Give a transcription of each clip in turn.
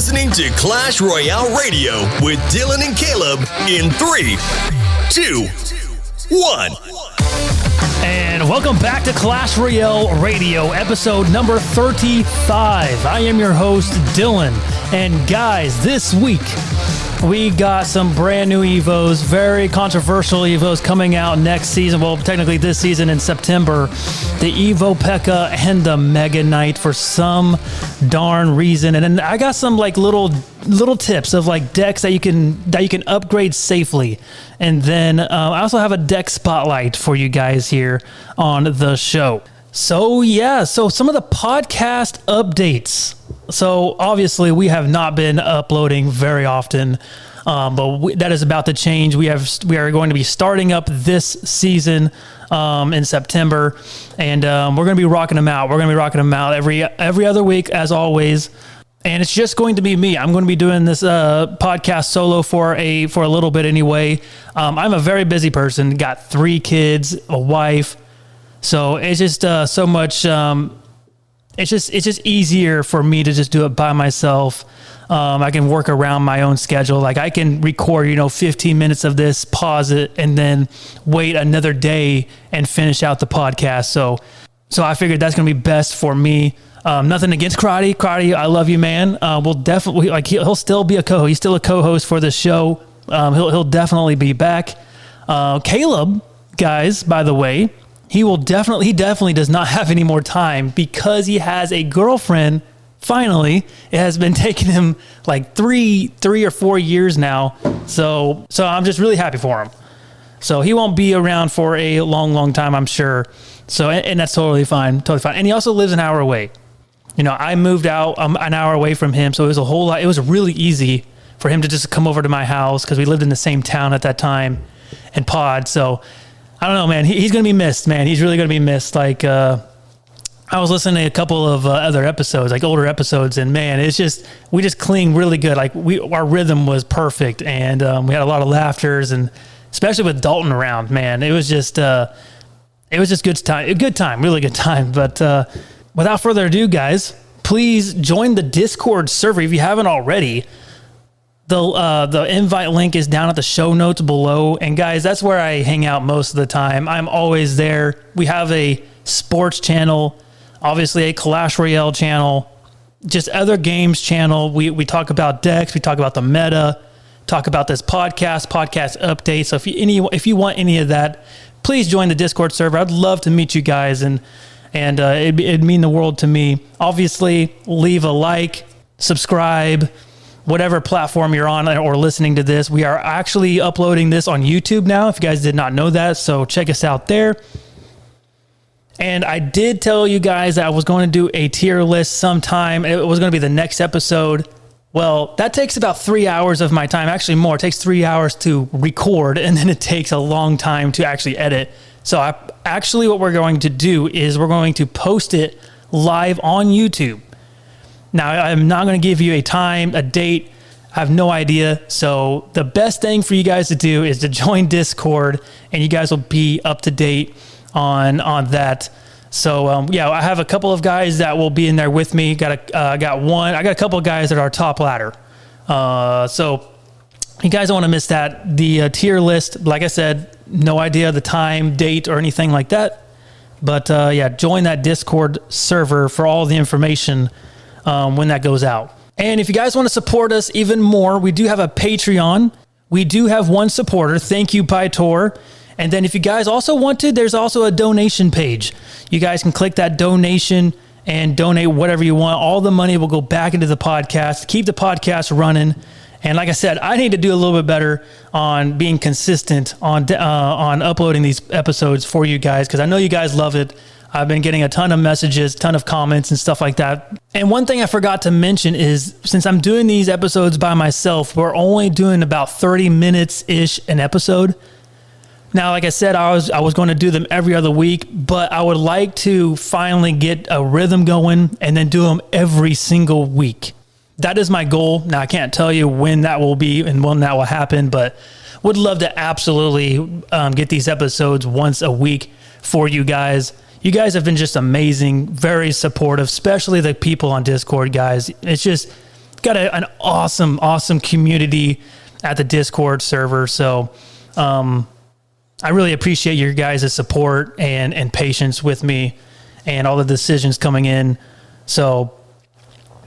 listening to Clash Royale Radio with Dylan and Caleb in 3, 2, 1. And welcome back to Clash Royale Radio, episode number 35. I am your host, Dylan. And guys, this week, we got some brand new Evos, very controversial Evos coming out next season. Well, technically this season in September. The Evo PEKKA and the Mega Knight for some darn reason. And then I got some like little tips of like decks that you can upgrade safely. And then I also have a deck spotlight for you guys here on the show. So yeah, so some of the podcast updates. So obviously we have not been uploading very often, but that is about to change. We are going to be starting up this season in September, and we're going to be rocking them out. We're going to be rocking them out every other week as always. And it's just going to be me. I'm going to be doing this podcast solo for a little bit anyway. I'm a very busy person. Got 3 kids, a wife. So it's just so much. It's just easier for me to just do it by myself. I can work around my own schedule. Like I can record, 15 minutes of this, pause it, and then wait another day and finish out the podcast. So I figured that's going to be best for me. Nothing against Karate. Karate, I love you, man. We'll definitely he'll still be he's still a co-host for the show. He'll definitely be back. Caleb, guys, by the way, he definitely does not have any more time because he has a girlfriend. Finally, it has been taking him like three or 4 years now. So I'm just really happy for him. So he won't be around for a long time, I'm sure. So, and that's totally fine. And he also lives an hour away. I moved out an hour away from him. So it was it was really easy for him to just come over to my house because we lived in the same town at that time and pod. So I don't know, man. He's going to be missed, man. He's really going to be missed. Like, I was listening to a couple of other episodes, like older episodes, and man, we just cling really good. Like our rhythm was perfect, and we had a lot of laughters, and especially with Dalton around, man, it was just good time, really good time. But without further ado, guys, please join the Discord server if you haven't already. The invite link is down at the show notes below. And guys, that's where I hang out most of the time. I'm always there. We have a sports channel, obviously a Clash Royale channel, just other games channel. We talk about decks. We talk about the meta, talk about this podcast updates. So if you want any of that, please join the Discord server. I'd love to meet you guys. And it'd mean the world to me. Obviously, leave a like, subscribe, whatever platform you're on or listening to this. We are actually uploading this on YouTube now, if you guys did not know that, so check us out there. And I did tell you guys that I was going to do a tier list sometime. It was going to be the next episode. Well, that takes about 3 hours of my time, actually more. It takes 3 hours to record, and then it takes a long time to actually edit. So what we're going to do is we're going to post it live on YouTube. Now, I'm not going to give you a time, a date. I have no idea. So the best thing for you guys to do is to join Discord, and you guys will be up to date on that. So, I have a couple of guys that will be in there with me. I got a couple of guys that are top ladder. So you guys don't want to miss that. The tier list, like I said, no idea the time, date, or anything like that. But join that Discord server for all the information when that goes out. And if you guys want to support us even more, we do have a Patreon. We do have one supporter. Thank you, Pytor. And then if you guys also want to, there's also a donation page. You guys can click that donation and donate whatever you want. All the money will go back into the podcast, keep the podcast running. And like I said, I need to do a little bit better on being consistent on uploading these episodes for you guys, because I know you guys love it. I've been getting a ton of messages, ton of comments and stuff like that. And one thing I forgot to mention is, since I'm doing these episodes by myself, we're only doing about 30 minutes-ish an episode. Now, like I said, I was going to do them every other week, but I would like to finally get a rhythm going and then do them every single week. That is my goal. Now, I can't tell you when that will be and when that will happen, but would love to absolutely get these episodes once a week for you guys. You guys have been just amazing, very supportive, especially the people on Discord, guys. It's just, got an awesome community at the Discord server. So I really appreciate your guys' support and patience with me and all the decisions coming in. So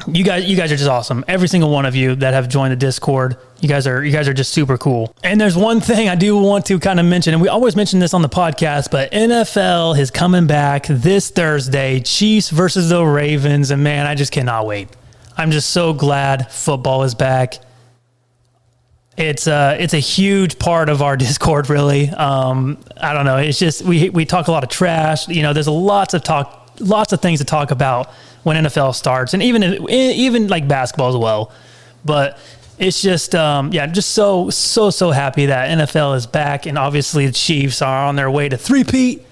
you guys are just awesome. Every single one of you that have joined the Discord, you guys are just super cool. And there's one thing I do want to kind of mention, and we always mention this on the podcast, but NFL is coming back this Thursday, Chiefs versus the Ravens, and man, I just cannot wait. I'm just so glad football is back. It's a huge part of our Discord, really. I don't know. It's just we talk a lot of trash. You know, there's lots of things to talk about when NFL starts, and even like basketball as well. But it's just just so happy that NFL is back, and obviously the Chiefs are on their way to three-peat.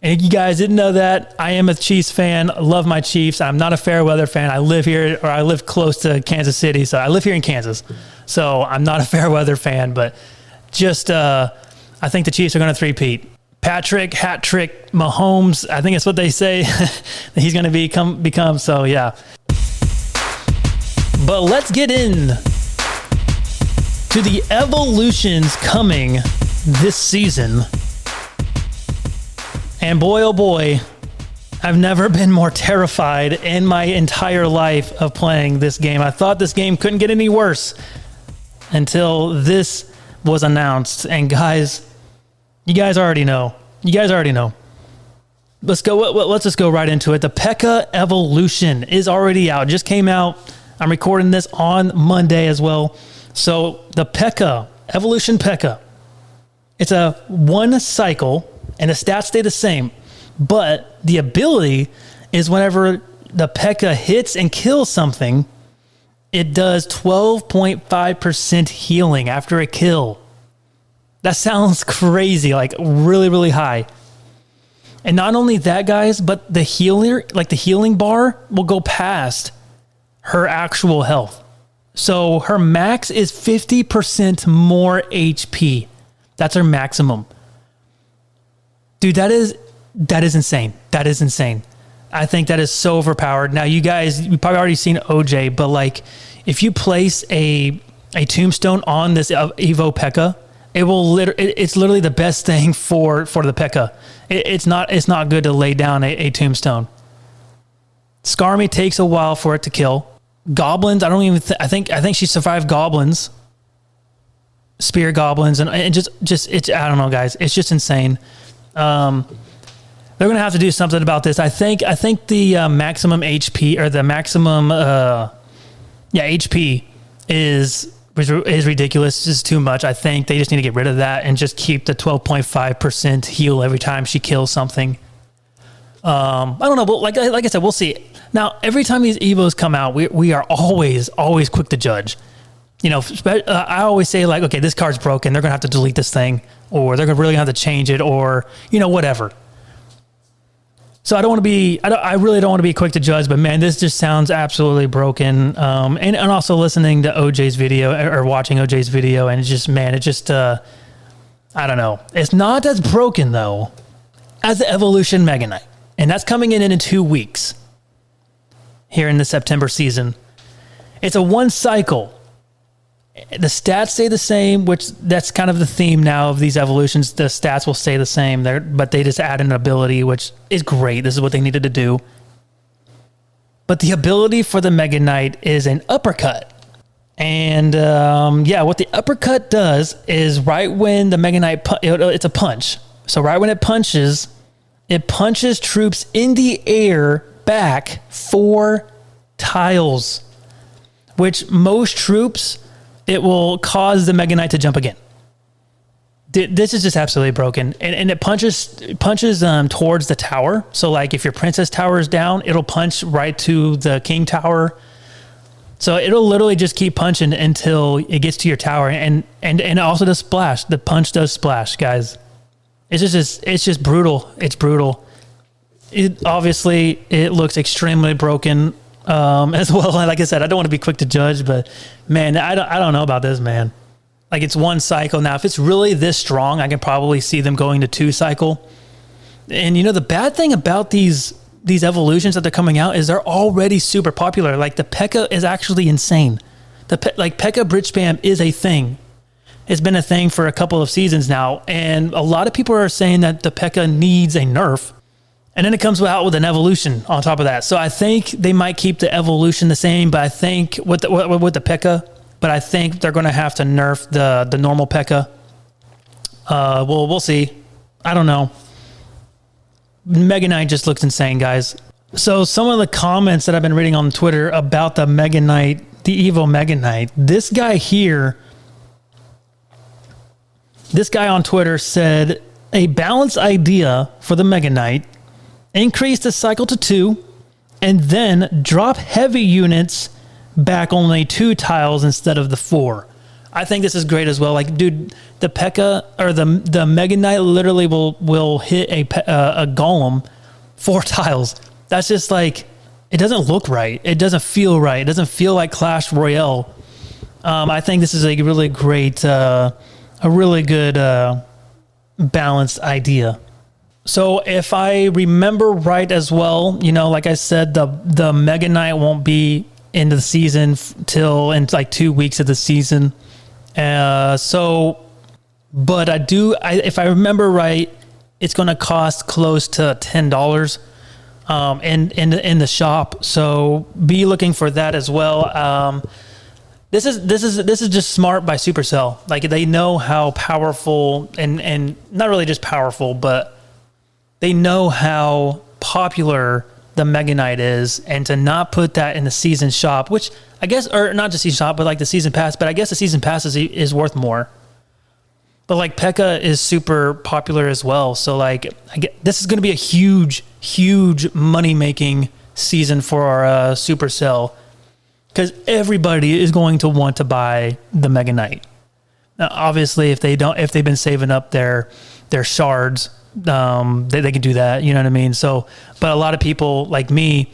And you guys didn't know that, I am a Chiefs fan. I love my Chiefs. I'm not a fair weather fan. I live close to Kansas City, so I live here in Kansas. So I'm not a fair weather fan, but just I think the Chiefs are going to three-peat. Patrick, hat trick, Mahomes, I think that's what they say that he's going to become. So, yeah. But let's get in to the evolutions coming this season. And boy, oh boy, I've never been more terrified in my entire life of playing this game. I thought this game couldn't get any worse until this was announced. And guys, you guys already know. Let's just go right into it. The PEKKA Evolution is already out. It just came out. I'm recording this on Monday as well. So the PEKKA, Evolution PEKKA, it's a one cycle, and the stats stay the same. But the ability is whenever the PEKKA hits and kills something, it does 12.5% healing after a kill. That sounds crazy, like really, really high. And not only that, guys, but the healing bar will go past her actual health. So her max is 50% more HP. That's her maximum. Dude, that is insane. That is insane. I think that is so overpowered. Now, you probably already seen OJ, but like if you place a tombstone on this Evo PEKKA, it's literally the best thing for the PEKKA. It's not good to lay down a tombstone. Skarmy takes a while for it to kill. Goblins, I think she survived goblins, spear goblins, and just I don't know, guys. It's just insane. They're gonna have to do something about this. I think the maximum HP or the maximum HP is ridiculous. It's just too much. I think they just need to get rid of that and just keep the 12.5% heal every time she kills something. I don't know, but like I said, we'll see. Now, every time these Evos come out, we are always quick to judge. You know, I always say like, okay, this card's broken. They're gonna have to delete this thing, or they're really gonna have to change it, or whatever. So I really don't want to be quick to judge, but man, this just sounds absolutely broken. And also listening to OJ's video or watching OJ's video, and I don't know. It's not as broken though as the Evolution Mega Knight, and that's coming in 2 weeks here in the September season. It's a one cycle. The stats stay the same, which that's kind of the theme now of these evolutions. The stats will stay the same there, but they just add an ability, which is great. This is what they needed to do. But the ability for the Mega Knight is an uppercut. And what the uppercut does is right when the Mega Knight, it's a punch. So right when it punches troops in the air back 4 tiles, which most troops, it will cause the Mega Knight to jump again. This is just absolutely broken. And it punches towards the tower. So like if your Princess Tower is down, it'll punch right to the King Tower. So it'll literally just keep punching until it gets to your tower. And it also does splash. The punch does splash, guys. It's just brutal. It's brutal. It looks extremely broken. As well, like I said, I don't want to be quick to judge, but man, I don't know about this, man. Like it's one cycle. Now, if it's really this strong, I can probably see them going to 2 cycle. And the bad thing about these these evolutions that they're coming out is they're already super popular. Like the PEKKA is actually insane. PEKKA bridge spam is a thing. It's been a thing for a couple of seasons now, and a lot of people are saying that the PEKKA needs a nerf, and then it comes out with an evolution on top of that. So I think they might keep the evolution the same, but I think with the PEKKA, but I think they're going to have to nerf the normal PEKKA. We'll see. I don't know. Mega Knight just looks insane, guys. So some of the comments that I've been reading on Twitter about the Mega Knight, the Evo Mega Knight, this guy on Twitter said, a balanced idea for the Mega Knight, increase the cycle to 2, and then drop heavy units back only 2 tiles instead of the 4. I think this is great as well. Like, dude, the PEKKA or the Mega Knight literally will hit a golem 4 tiles. That's just like, it doesn't look right. It doesn't feel right. It doesn't feel like Clash Royale. I think this is a really great, a really good balanced idea. So if I remember right as well, like I said, the Mega Knight won't be into the season till in like 2 weeks of the season. But if I remember right, it's going to cost close to $10 in the shop. So be looking for that as well. This is just smart by Supercell. Like, they know how powerful and not really just powerful, but they know how popular the Mega Knight is, and to not put that in the season shop, which I guess, or not just season shop, but like the season pass, but I guess the season pass is worth more. But like PEKKA is super popular as well. So like, this is going to be a huge, huge money making season for our Supercell, because everybody is going to want to buy the Mega Knight. Now, obviously, if they've been saving up their shards, they can do that. You know what I mean? So, but a lot of people like me,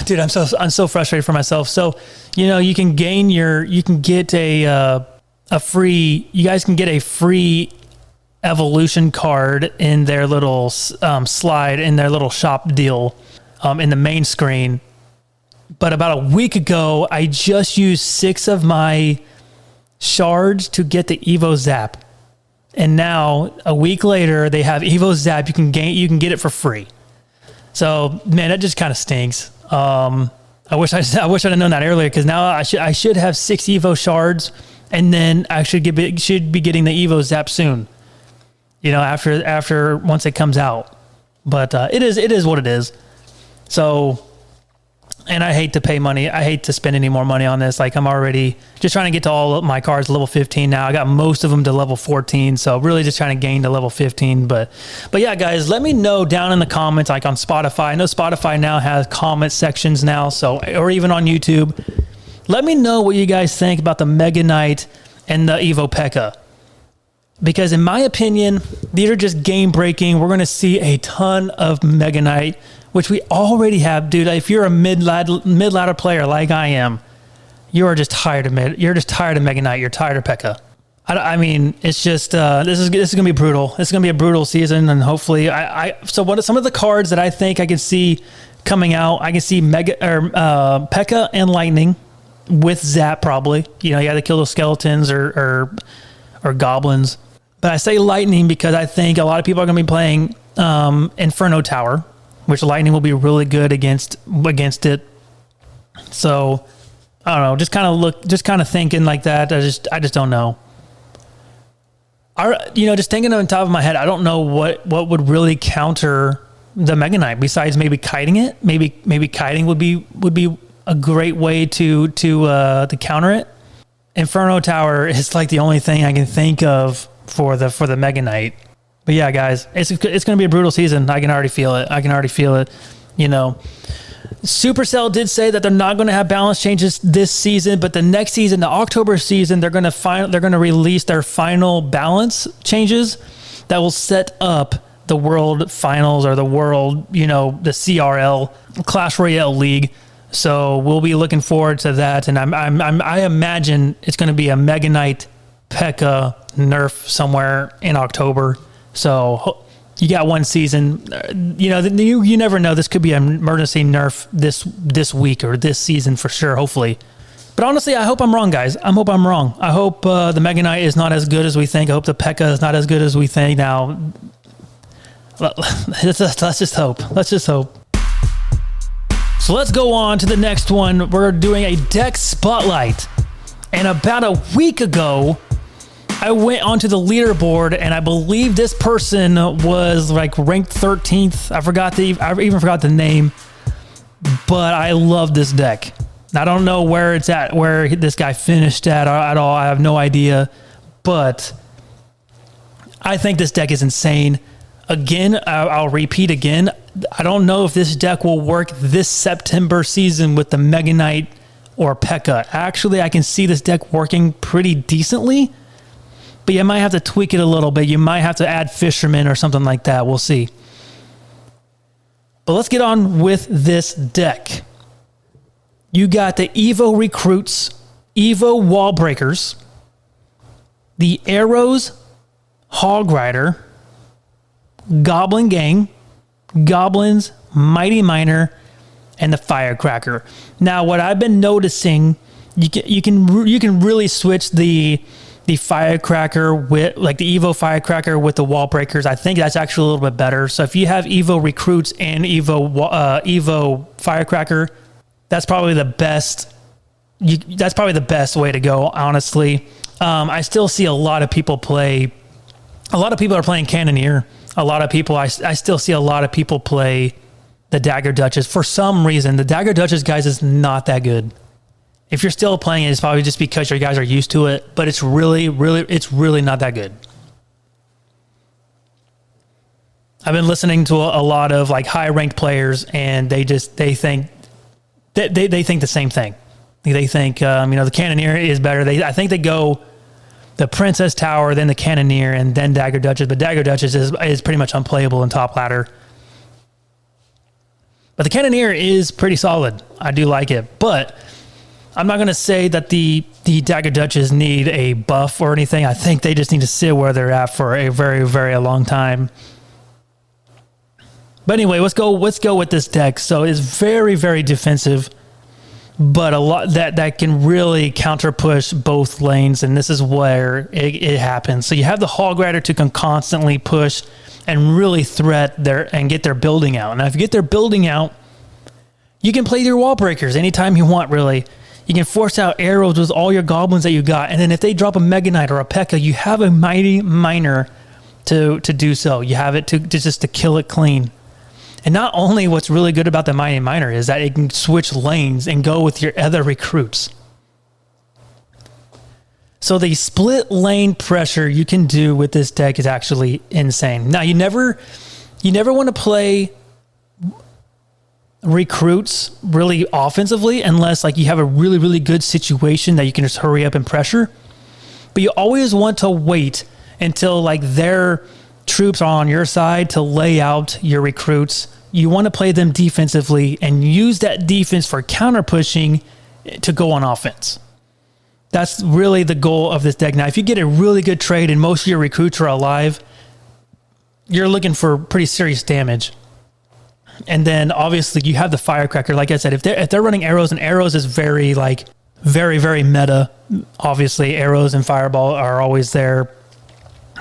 dude, I'm so frustrated for myself. So, you can get a free evolution card in their little slide in their little shop deal in the main screen. But about a week ago, I just used 6 of my shards to get the Evo Zap. And now a week later, they have Evo Zap. You can get it for free. So, man, that just kind of stinks. I wish I'd have known that earlier, because now I should have 6 Evo shards, and then I should be getting the Evo Zap soon. After once it comes out. But it is what it is. So, and I hate to pay money. I hate to spend any more money on this. Like, I'm already just trying to get to all of my cards level 15 now. I got most of them to level 14, so really just trying to gain to level 15. But yeah, guys, let me know down in the comments, like on Spotify. I know Spotify now has comment sections now, or even on YouTube. Let me know what you guys think about the Mega Knight and the Evo PEKKA. Because in my opinion, these are just game breaking. We're going to see a ton of Mega Knight, which we already have. Dude, if you're a mid-ladder player like I am, you are just tired of Mega Knight. You're tired of PEKKA. I mean, it's just this is going to be brutal. It's going to be a brutal season, and hopefully, some of the cards that I think I can see coming out, I can see PEKKA and Lightning with Zap probably. You got to kill those skeletons or goblins. But I say Lightning because I think a lot of people are going to be playing Inferno Tower, which Lightning will be really good against it. So I don't know, just kind of thinking like that. I just don't know. Just thinking on top of my head, I don't know what would really counter the Mega Knight besides maybe kiting it. Maybe kiting would be a great way to counter it. Inferno Tower is like the only thing I can think of for the Mega Knight. But yeah, guys, it's going to be a brutal season. I can already feel it. Supercell did say that they're not going to have balance changes this season, but the next season, the October season, they're going to release their final balance changes that will set up the World Finals or the World, the CRL, Clash Royale League. So we'll be looking forward to that, and I imagine it's going to be a Mega Knight PEKKA nerf somewhere in October. So You got one season. You never know. This could be an emergency nerf this week or this season for sure, hopefully. But honestly, I hope I'm wrong, guys. I hope I'm wrong. I hope the Mega Knight is not as good as we think. I hope the PEKKA is not as good as we think. Now, let's just hope. Let's just hope. So let's go on to the next one. We're doing a deck spotlight. And about a week ago, I went onto the leaderboard, and I believe this person was like ranked 13th. I even forgot the name, but I love this deck. I don't know where it's at, where this guy finished at all. I have no idea, but I think this deck is insane. Again, I'll repeat again. I don't know if this deck will work this September season with the Mega Knight or PEKKA. Actually, I can see this deck working pretty decently, but you might have to tweak it a little bit. You might have to add Fisherman or something like that. We'll see. But let's get on with this deck. You got the Evo Recruits, Evo Wall Breakers, the Arrows Hog Rider, Goblin Gang, Goblins, Mighty Miner, and the Firecracker. Now, what I've been noticing, you can really switch the Firecracker with, like the Evo Firecracker with the Wall Breakers. I think that's actually a little bit better. So if you have Evo Recruits and Evo Firecracker, that's probably the best. That's probably the best way to go, honestly. I still see a lot of people play. A lot of people are playing Cannoneer. A lot of people. I still see a lot of people play the Dagger Duchess. For some reason, the Dagger Duchess, guys, is not that good. If you're still playing it, it's probably just because you guys are used to it. But it's really not that good. I've been listening to a lot of like high ranked players, and they think. They think the same thing. They think, the Cannoneer is better. I think they go the Princess Tower, then the Cannoneer, and then Dagger Duchess. But Dagger Duchess is pretty much unplayable in top ladder. But the Cannoneer is pretty solid. I do like it. But I'm not going to say that the Dagger Duchess need a buff or anything. I think they just need to sit where they're at for a very, very long time. But anyway, let's go with this deck. So it's very, very defensive, but a lot that can really counter push both lanes, and this is where it happens. So you have the Hog Rider to can constantly push and really threat and get their building out. Now, if you get their building out, you can play your Wall Breakers anytime you want, really. You can force out arrows with all your goblins that you got, and then if they drop a Mega Knight or a PEKKA, you have a Mighty Miner to do so. You have it to kill it clean. And not only what's really good about the Mighty Miner is that it can switch lanes and go with your other recruits. So the split lane pressure you can do with this deck is actually insane. Now, you never want to play recruits really offensively unless like you have a really, really good situation that you can just hurry up and pressure. But you always want to wait until like their troops are on your side to lay out your recruits. You want to play them defensively and use that defense for counter pushing to go on offense. That's really the goal of this deck. Now, if you get a really good trade and most of your recruits are alive, you're looking for pretty serious damage. And then obviously you have the Firecracker. Like I said, if they're running arrows, and arrows is very, very meta. Obviously, arrows and fireball are always there.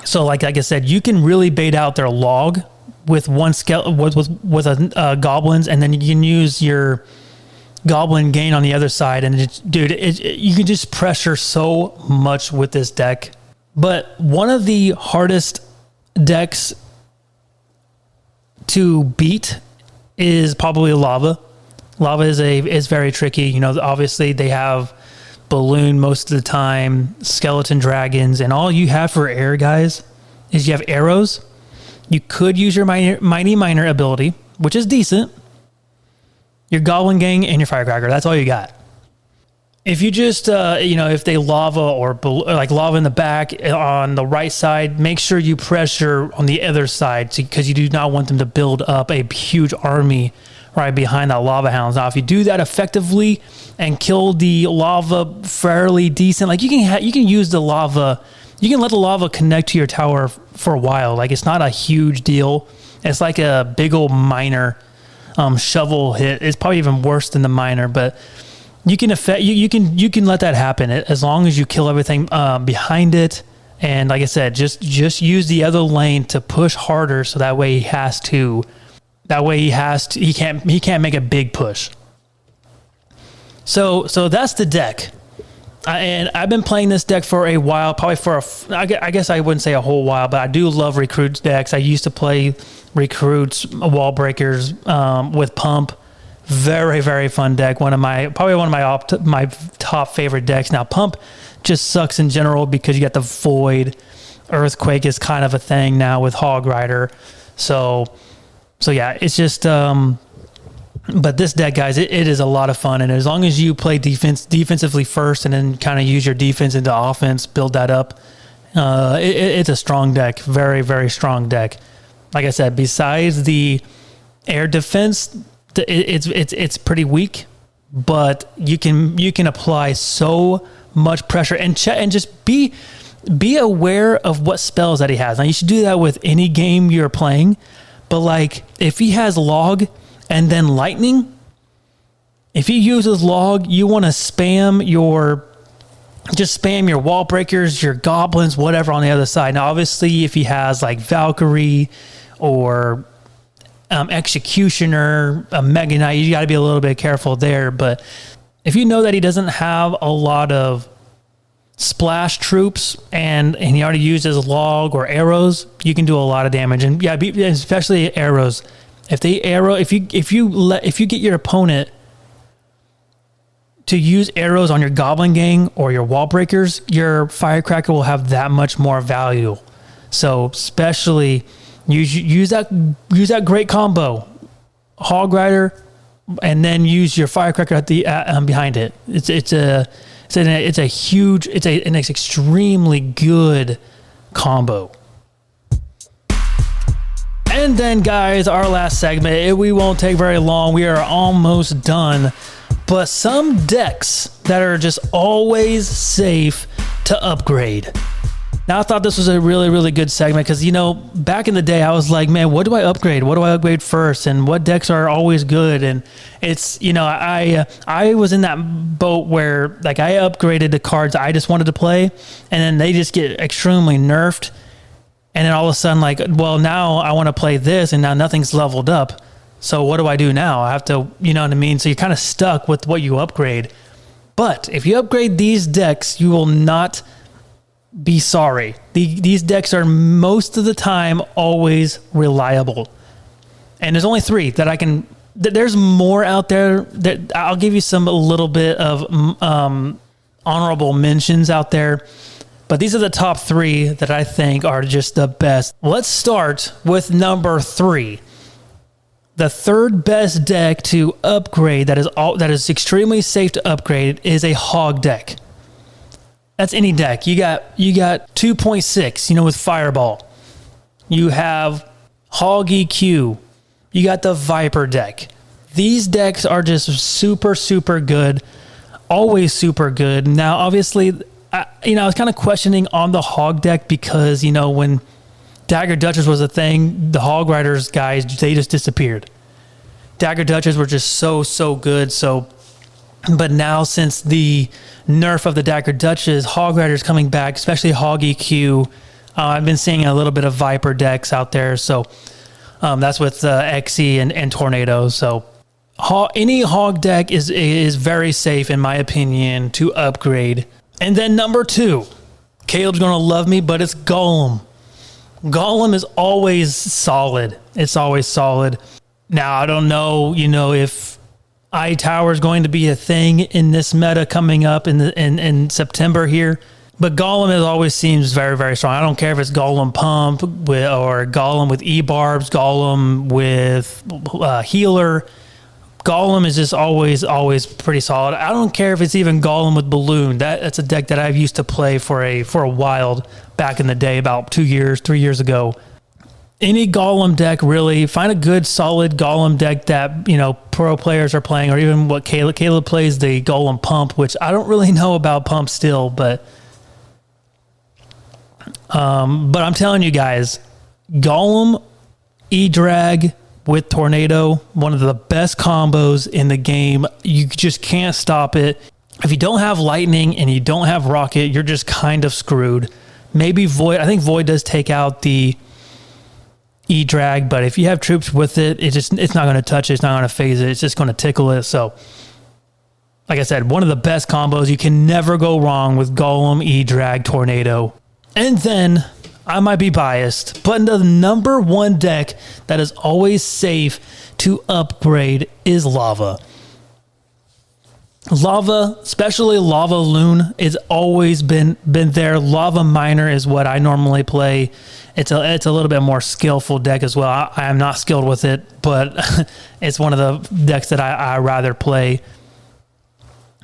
So like I said, you can really bait out their log with one with goblins, and then you can use your Goblin Gain on the other side, and you can just pressure so much with this deck. But one of the hardest decks to beat is probably Lava. Lava is very tricky. Obviously they have Balloon most of the time, Skeleton Dragons, and all you have for air, guys, is you have arrows. You could use your Mighty Miner ability, which is decent, your Goblin Gang, and your Firecracker. That's all you got. If you just, if they lava or like lava in the back on the right side, make sure you pressure on the other side because you do not want them to build up a huge army right behind that lava hounds. Now, if you do that effectively and kill the lava fairly decent, like you can use the lava you can let the lava connect to your tower for a while. Like, it's not a huge deal. It's like a big old miner shovel hit. It's probably even worse than the miner, but you can let that happen as long as you kill everything behind it. And like I said, just use the other lane to push harder, so that way he can't make a big push. So that's the deck. And I've been playing this deck for a while, probably I guess I wouldn't say a whole while, but I do love recruits decks. I used to play recruits, wall breakers with pump. Very, very fun deck. Probably one of my top favorite decks. Now, pump just sucks in general because you got the void. Earthquake is kind of a thing now with Hog Rider. So yeah, it's just but this deck, guys, it is a lot of fun. And as long as you play defensively first and then kind of use your defense into offense, build that up, it's a strong deck. Very, very strong deck. Like I said, besides the air defense, it's pretty weak, but you can apply so much pressure and just be aware of what spells that he has. Now, you should do that with any game you're playing, but like if he has log and then lightning, if he uses log, you want to spam your wall breakers, your goblins, whatever on the other side. Now, obviously, if he has like Valkyrie or Executioner, a Mega Knight, you got to be a little bit careful there. But if you know that he doesn't have a lot of splash troops and he already uses log or arrows, you can do a lot of damage. And yeah, especially arrows. If you get your opponent to use arrows on your Goblin Gang or your wall breakers, your Firecracker will have that much more value. So especially use that great combo, Hog Rider, and then use your Firecracker at the behind it. It's an extremely good combo. And then, guys, our last segment, we won't take very long. We are almost done. But some decks that are just always safe to upgrade. Now, I thought this was a really, really good segment because, back in the day, I was like, man, what do I upgrade? What do I upgrade first? And what decks are always good? And it's, I was in that boat where, like, I upgraded the cards I just wanted to play, and then they just get extremely nerfed. And then all of a sudden, like, well, now I want to play this, and now nothing's leveled up. So what do I do now? I have to, you know what I mean? So you're kind of stuck with what you upgrade. But if you upgrade these decks, you will not be sorry. These decks are most of the time always reliable. And there's only 3 that I can... There's more out there. That I'll give you a little bit of honorable mentions out there. But these are the top 3 that I think are just the best. Let's start with number 3. The third best deck to upgrade that is extremely safe to upgrade is a Hog deck. That's any deck. You got 2.6, with Fireball. You have Hog EQ. You got the Viper deck. These decks are just super, super good. Always super good. Now, obviously, I was kind of questioning on the Hog deck because, when Dagger Duchess was a thing, the Hog Riders guys, they just disappeared. Dagger Duchess were just so, so good. But now since the nerf of the Dagger Duchess, Hog Riders coming back, especially Hog EQ, I've been seeing a little bit of Viper decks out there. So that's with Xe and Tornado. So any Hog deck is very safe, in my opinion, to upgrade. And then number 2, Caleb's going to love me, but it's Golem. Golem is always solid. It's always solid. Now, I don't know, if iTower is going to be a thing in this meta coming up in September here, but Golem always seems very, very strong. I don't care if it's Golem Pump or Golem with E-Barbs, Golem with Healer. Golem is just always pretty solid. I don't care if it's even Golem with Balloon. That's a deck that I've used to play for a while back in the day, about 3 years ago. Any Golem deck, really, find a good, solid Golem deck that, pro players are playing, or even what Caleb plays, the Golem Pump, which I don't really know about Pump still, but But I'm telling you guys, Golem E-Drag with Tornado, one of the best combos in the game. You just can't stop it. If you don't have Lightning and you don't have Rocket, you're just kind of screwed. Maybe Void. I think Void does take out the E-Drag, but if you have troops with it, it's not going to touch it. It's not going to phase it. It's just going to tickle it. So, like I said, one of the best combos. You can never go wrong with Golem, E-Drag, Tornado. And then, I might be biased, but the number one deck that is always safe to upgrade is Lava. Lava, especially Lava Loon, has always been there. Lava Miner is what I normally play. It's a little bit more skillful deck as well. I am not skilled with it, but it's one of the decks that I rather play.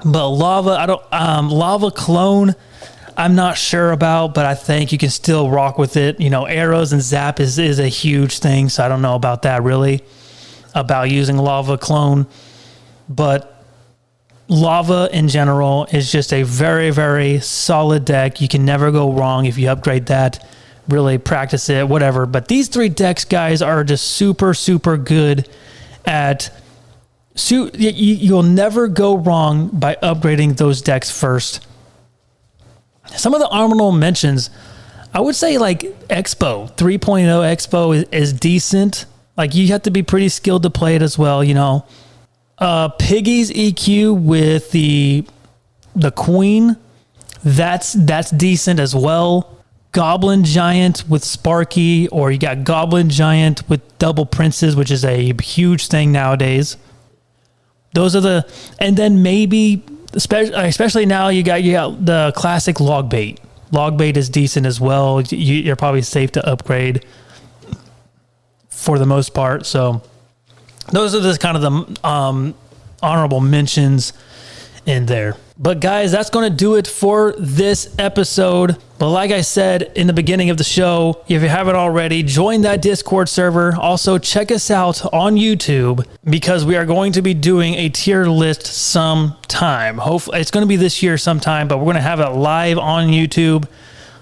But Lava, Lava Clone, I'm not sure about, but I think you can still rock with it. You know, arrows and zap is a huge thing, so I don't know about that really, about using Lava Clone. But Lava in general is just a very, very solid deck. You can never go wrong if you upgrade that, really practice it, whatever. But these three decks, guys, are just super, super good at... You'll never go wrong by upgrading those decks first. Some of the honorable mentions, I would say like Expo, 3.0 Expo is decent. Like you have to be pretty skilled to play it as well, you know. Piggy's EQ with the Queen, that's decent as well. Goblin Giant with Sparky, or you got Goblin Giant with Double Princes, which is a huge thing nowadays. Those are and then maybe, especially now, you got the classic Logbait. Logbait is decent as well. You're probably safe to upgrade for the most part. So those are just kind of the honorable mentions in there. But guys, that's going to do it for this episode. But like I said in the beginning of the show, if you haven't already, join that Discord server. Also, check us out on YouTube, because we are going to be doing a tier list sometime. Hopefully, it's going to be this year sometime, but we're going to have it live on YouTube.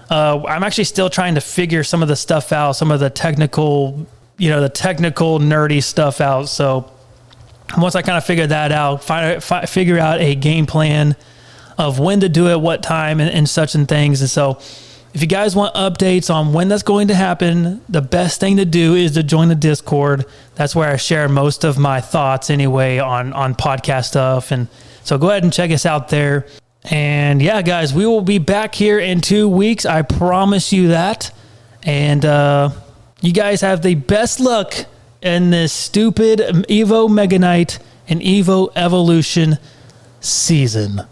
I'm actually still trying to figure some of the stuff out, some of the technical, nerdy stuff out. So once I kind of figure that out, figure out a game plan of when to do it, what time, and such and things. And so if you guys want updates on when that's going to happen, the best thing to do is to join the Discord. That's where I share most of my thoughts anyway on podcast stuff. And so go ahead and check us out there. And yeah, guys, we will be back here in 2 weeks. I promise you that. And you guys have the best luck in this stupid Evo Mega Knight and Evo Evolution season.